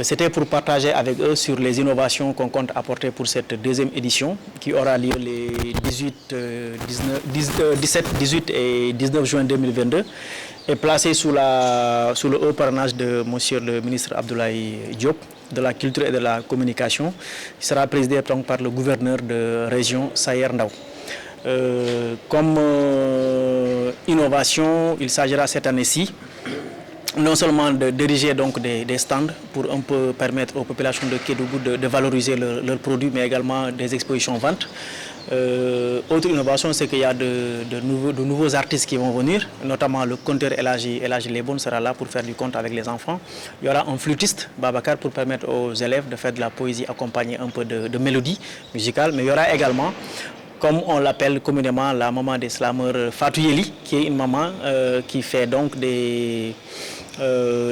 C'était pour partager avec eux sur les innovations qu'on compte apporter pour cette deuxième édition qui aura lieu les 17, 18 et 19 juin 2022 et placée sous le haut parrainage de monsieur le ministre Abdoulaye Diop de la culture et de la communication, qui sera présidé donc par le gouverneur de région Sayer Ndao. Comme innovation, il s'agira cette année-ci non seulement de diriger donc des stands pour un peu permettre aux populations de Kédougou de valoriser leurs produits, mais également des expositions ventes. Autre innovation, c'est qu'il y a de nouveaux artistes qui vont venir, notamment le conteur Elhaji Lebon sera là pour faire du conte avec les enfants. Il y aura un flûtiste, Babacar, pour permettre aux élèves de faire de la poésie accompagnée un peu de mélodie musicale, mais il y aura également, comme on l'appelle communément, la maman des slameurs Fatou Yeli, qui est une maman qui fait donc de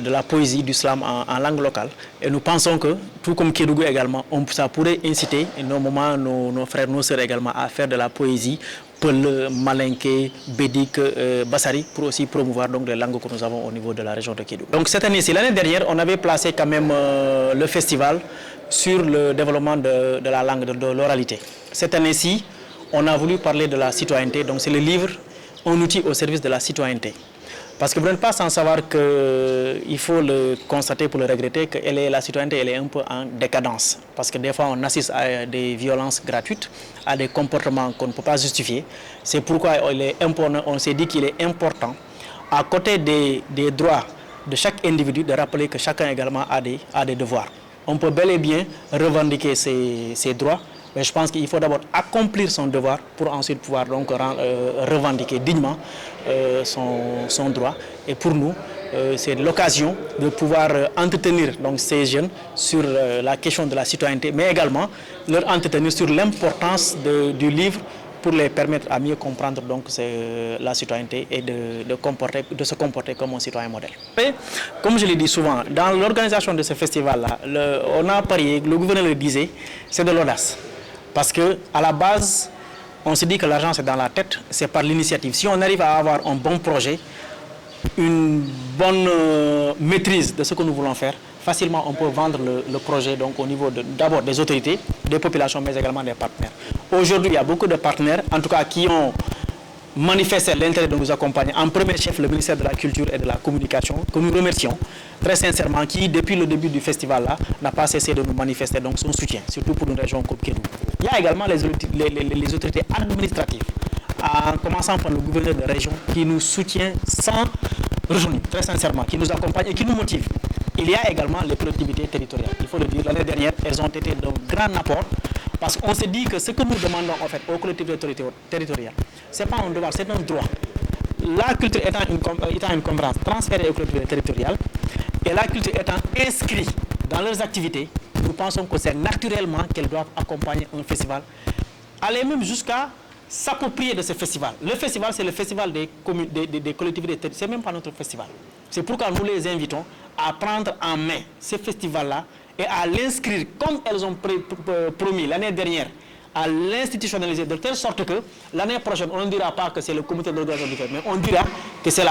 la poésie, du slam en langue locale. Et nous pensons que, tout comme Kédougou également, ça pourrait inciter nos mamans, nos frères, nos sœurs également à faire de la poésie, Peul, Malinké, Bédik, Bassari, pour aussi promouvoir donc les langues que nous avons au niveau de la région de Kédougou. Donc cette année-ci, l'année dernière, on avait placé quand même le festival sur le développement de la langue, de l'oralité. Cette année-ci, on a voulu parler de la citoyenneté, donc c'est le livre, un outil au service de la citoyenneté. Parce que vous n'êtes pas sans savoir qu'il faut le constater pour le regretter que la citoyenneté elle est un peu en décadence. Parce que des fois on assiste à des violences gratuites, à des comportements qu'on ne peut pas justifier. C'est pourquoi on s'est dit qu'il est important, à côté des droits de chaque individu, de rappeler que chacun également a des devoirs. On peut bel et bien revendiquer ses droits, mais je pense qu'il faut d'abord accomplir son devoir pour ensuite pouvoir donc revendiquer dignement son droit. Et pour nous, c'est l'occasion de pouvoir entretenir donc, ces jeunes sur la question de la citoyenneté, mais également leur entretenir sur l'importance du livre pour les permettre à mieux comprendre donc, la citoyenneté et de se comporter comme un citoyen modèle. Et, comme je l'ai dit souvent, dans l'organisation de ce festival-là, on a parié, le gouverneur le disait, c'est de l'audace. Parce qu'à la base, on se dit que l'argent c'est dans la tête, c'est par l'initiative. Si on arrive à avoir un bon projet, une bonne maîtrise de ce que nous voulons faire, facilement on peut vendre le projet donc, au niveau d'abord des autorités, des populations, mais également des partenaires. Aujourd'hui, il y a beaucoup de partenaires, en tout cas qui ont manifesté l'intérêt de nous accompagner. En premier chef, le ministère de la Culture et de la Communication, que nous remercions très sincèrement, qui depuis le début du festival-là n'a pas cessé de nous manifester donc, son soutien, surtout pour une région comme Kédougou. Il y a également les autorités administratives, en commençant par le gouverneur de région, qui nous soutient sans retenue, très sincèrement, qui nous accompagne et qui nous motive. Il y a également les collectivités territoriales. Il faut le dire, l'année dernière, elles ont été de grands apports, parce qu'on s'est dit que ce que nous demandons en fait, aux collectivités territoriales, ce n'est pas un devoir, c'est un droit. La culture étant une compétence transférée aux collectivités territoriales, et la culture étant inscrite dans leurs activités, nous pensons que c'est naturellement qu'elles doivent accompagner un festival, aller même jusqu'à s'approprier de ce festival. Le festival, c'est le festival des collectivités territoriales, ce n'est même pas notre festival. C'est pourquoi nous les invitons à prendre en main ce festival-là et à l'inscrire comme elles ont promis l'année dernière, à l'institutionnaliser de telle sorte que l'année prochaine, on ne dira pas que c'est le comité d'organisation du festival, mais on dira que c'est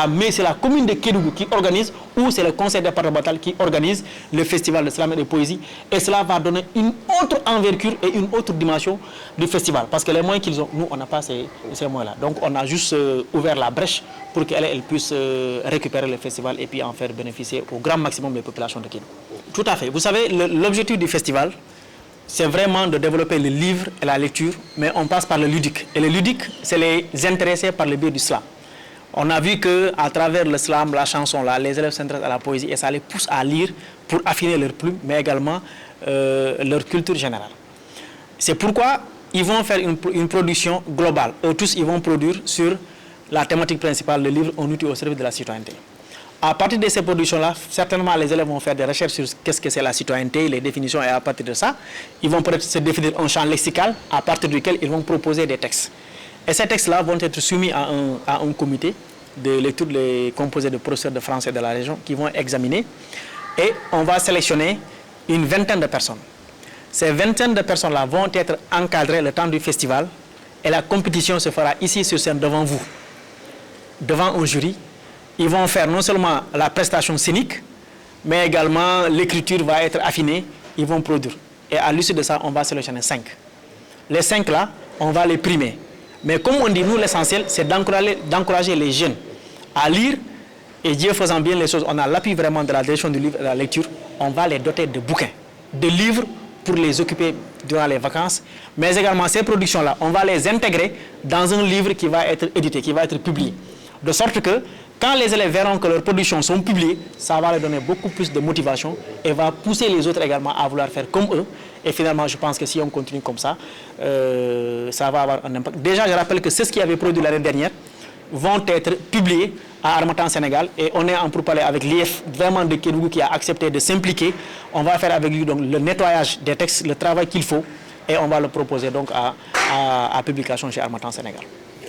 la commune de Kédougou qui organise ou c'est le conseil départemental qui organise le festival de slam et de poésie. Et cela va donner une autre envergure et une autre dimension du festival. Parce que les moyens qu'ils ont, nous, on n'a pas ces moyens-là. Donc on a juste ouvert la brèche pour qu'elles puissent récupérer le festival et puis en faire bénéficier au grand maximum des populations de Kédougou. Tout à fait. Vous savez, l'objectif du festival, c'est vraiment de développer le livre et la lecture, mais on passe par le ludique. Et le ludique, c'est les intéressés par le biais du slam. On a vu qu'à travers le slam, la chanson, là, les élèves s'intéressent à la poésie et ça les pousse à lire pour affiner leur plume, mais également leur culture générale. C'est pourquoi ils vont faire une production globale. Eux tous, ils vont produire sur la thématique principale, le livre, un outil au service de la citoyenneté. À partir de ces productions-là, certainement les élèves vont faire des recherches sur qu'est-ce que c'est la citoyenneté, les définitions, et à partir de ça, ils vont peut-être se définir un champ lexical à partir duquel ils vont proposer des textes. Et ces textes-là vont être soumis à un comité de lecture composé de professeurs de français de la région qui vont examiner et on va sélectionner une vingtaine de personnes. Ces vingtaines de personnes-là vont être encadrées le temps du festival et la compétition se fera ici sur scène devant vous, devant un jury. Ils vont faire non seulement la prestation scénique, mais également l'écriture va être affinée, ils vont produire. Et à l'issue de ça, on va sélectionner 5. Les 5 là, on va les primer. Mais comme on dit, nous, l'essentiel, c'est d'encourager les jeunes à lire. Et Dieu faisant bien les choses, on a l'appui vraiment de la direction du livre et de la lecture. On va les doter de bouquins, de livres pour les occuper durant les vacances. Mais également, ces productions-là, on va les intégrer dans un livre qui va être édité, qui va être publié. De sorte que, quand les élèves verront que leurs productions sont publiées, ça va leur donner beaucoup plus de motivation et va pousser les autres également à vouloir faire comme eux. Et finalement, je pense que si on continue comme ça, ça va avoir un impact. Déjà, je rappelle que c'est ce qui avait produit l'année dernière vont être publiés à Harmattan Sénégal et on est en pourparlers avec l'IF vraiment de Kédougou qui a accepté de s'impliquer. On va faire avec lui donc le nettoyage des textes, le travail qu'il faut et on va le proposer donc à publication chez Harmattan Sénégal.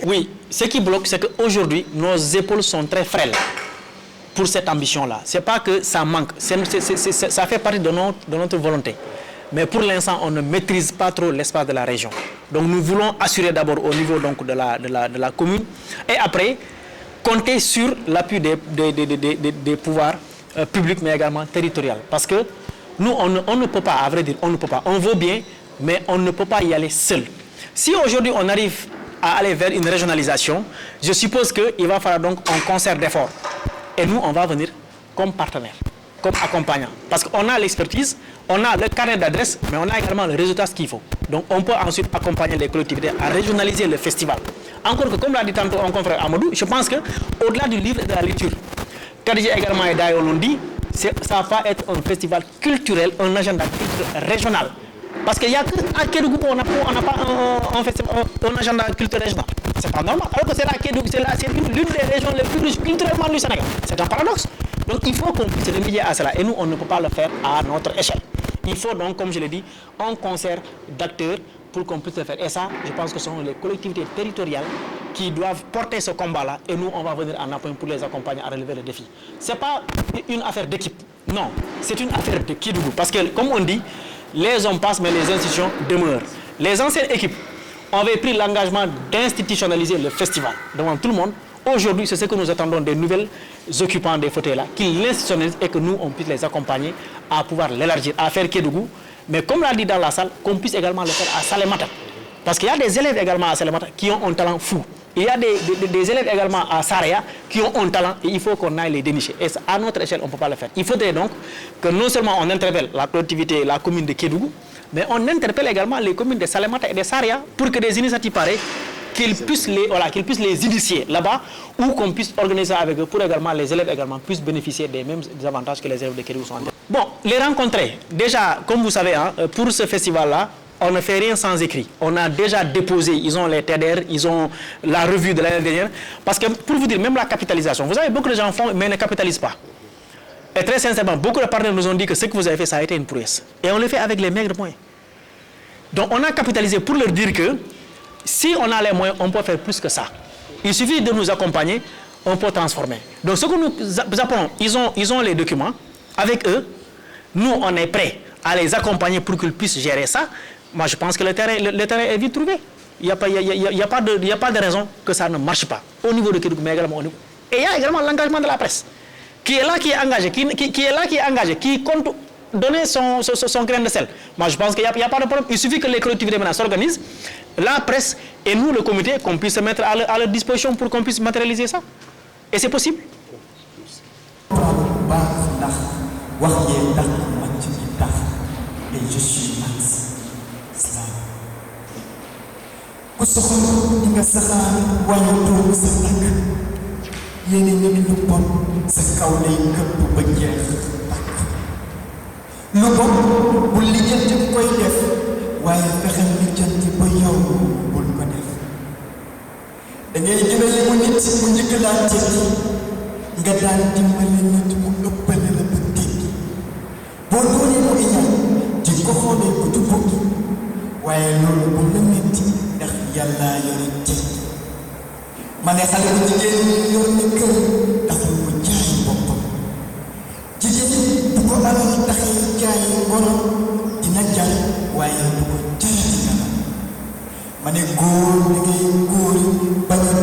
Oui, ce qui bloque, c'est qu'aujourd'hui, nos épaules sont très frêles pour cette ambition-là. Ce n'est pas que ça manque, ça fait partie de notre volonté. Mais pour l'instant, on ne maîtrise pas trop l'espace de la région. Donc nous voulons assurer d'abord au niveau donc, de la commune et après compter sur l'appui des pouvoirs publics mais également territoriaux. Parce que nous, on ne peut pas, à vrai dire, on ne peut pas. On veut bien, mais on ne peut pas y aller seul. Si aujourd'hui on arrive à aller vers une régionalisation, je suppose qu'il va falloir donc un concert d'efforts. Et nous, on va venir comme partenaire, comme accompagnant. Parce qu'on a l'expertise, on a le carnet d'adresse, mais on a également le résultat, ce qu'il faut. Donc on peut ensuite accompagner les collectivités à régionaliser le festival. Encore que, comme l'a dit tantôt mon confrère Amadou, je pense qu'au-delà du livre et de la lecture, Kadji également et Dayo l'ont dit, ça va être un festival culturel, un agenda culturel régional. Parce qu'il y a qu'à Kédougou, on n'a pas un agenda culturel régional. C'est pas normal. Alors que c'est l'une des régions les plus riches culturellement du Sénégal. C'est un paradoxe. Donc il faut qu'on puisse remédier à cela. Et nous, on ne peut pas le faire à notre échelle. Il faut donc, comme je l'ai dit, un concert d'acteurs pour qu'on puisse le faire. Et ça, je pense que ce sont les collectivités territoriales qui doivent porter ce combat-là. Et nous, on va venir en appui pour les accompagner à relever le défi. Ce n'est pas une affaire d'équipe. Non, c'est une affaire de Kédougou. Parce que, comme on dit, les hommes passent, mais les institutions demeurent. Les anciennes équipes avaient pris l'engagement d'institutionnaliser le festival devant tout le monde. Aujourd'hui, c'est ce que nous attendons des nouvelles occupants des fauteuils-là, qu'ils l'institutionnalisent et que nous, on puisse les accompagner à pouvoir l'élargir, à faire Kédougou. Mais comme l'a dit dans la salle, qu'on puisse également le faire à Salémata. Parce qu'il y a des élèves également à Salémata qui ont un talent fou. Il y a des élèves également à Saraya qui ont un talent et il faut qu'on aille les dénicher. Et à notre échelle, on ne peut pas le faire. Il faudrait donc que non seulement on interpelle la collectivité, la commune de Kédougou, mais on interpelle également les communes de Salémata et de Saraya pour que des initiatives pareilles, qu'ils puissent les initier là-bas ou qu'on puisse organiser avec eux pour également les élèves également puissent bénéficier des mêmes avantages que les élèves de Kédougou sont en train. Bon, les rencontrer, déjà, comme vous savez, hein, pour ce festival-là, on ne fait rien sans écrit. On a déjà déposé, ils ont les TDR, ils ont la revue de l'année dernière. Parce que pour vous dire, même la capitalisation, vous savez, beaucoup de gens font, mais ne capitalisent pas. Et très sincèrement, beaucoup de partenaires nous ont dit que ce que vous avez fait, ça a été une prouesse. Et on le fait avec les maigres moyens. Donc on a capitalisé pour leur dire que si on a les moyens, on peut faire plus que ça. Il suffit de nous accompagner, on peut transformer. Donc ce que nous apprenons, ils ont les documents. Avec eux, nous, on est prêts à les accompagner pour qu'ils puissent gérer ça. Moi, je pense que le terrain est vite trouvé. Il n'y a pas de raison que ça ne marche pas. Au niveau de Kédougou, mais également au niveau. Et il y a également l'engagement de la presse, qui est là, qui est engagé, qui compte donner son grain de sel. Moi, je pense qu'il n'y a pas de problème. Il suffit que les collectivités maintenant s'organisent, la presse et nous, le comité, qu'on puisse se mettre à leur disposition pour qu'on puisse matérialiser ça. Et c'est possible. Et je suis Max. Ku soxla di nga saxaar wàññi toog sa nag yéene ñëg lu bon sa kaw lay këpp ba jeex tàkk lu bon bu lijjanti koy def waaye fexeel lijjanti ba yow bul ko def da ngay gën a yemu nit mu njëkk laa tekki nga daan dimbale nit mu ëppale la ba tekki boo doonee mu iñaan di ko xoolee bu tubukki waaye loolu bu la metti ndax yàlla yore jëkk ma ne xale bu jigéen ñi yor ni kër taxul mu jaay boppam jigéen bu ko alal taxee jaay ngorom dina jaay waaye du ko jaay dina ma ne góor da ngay góor bañ a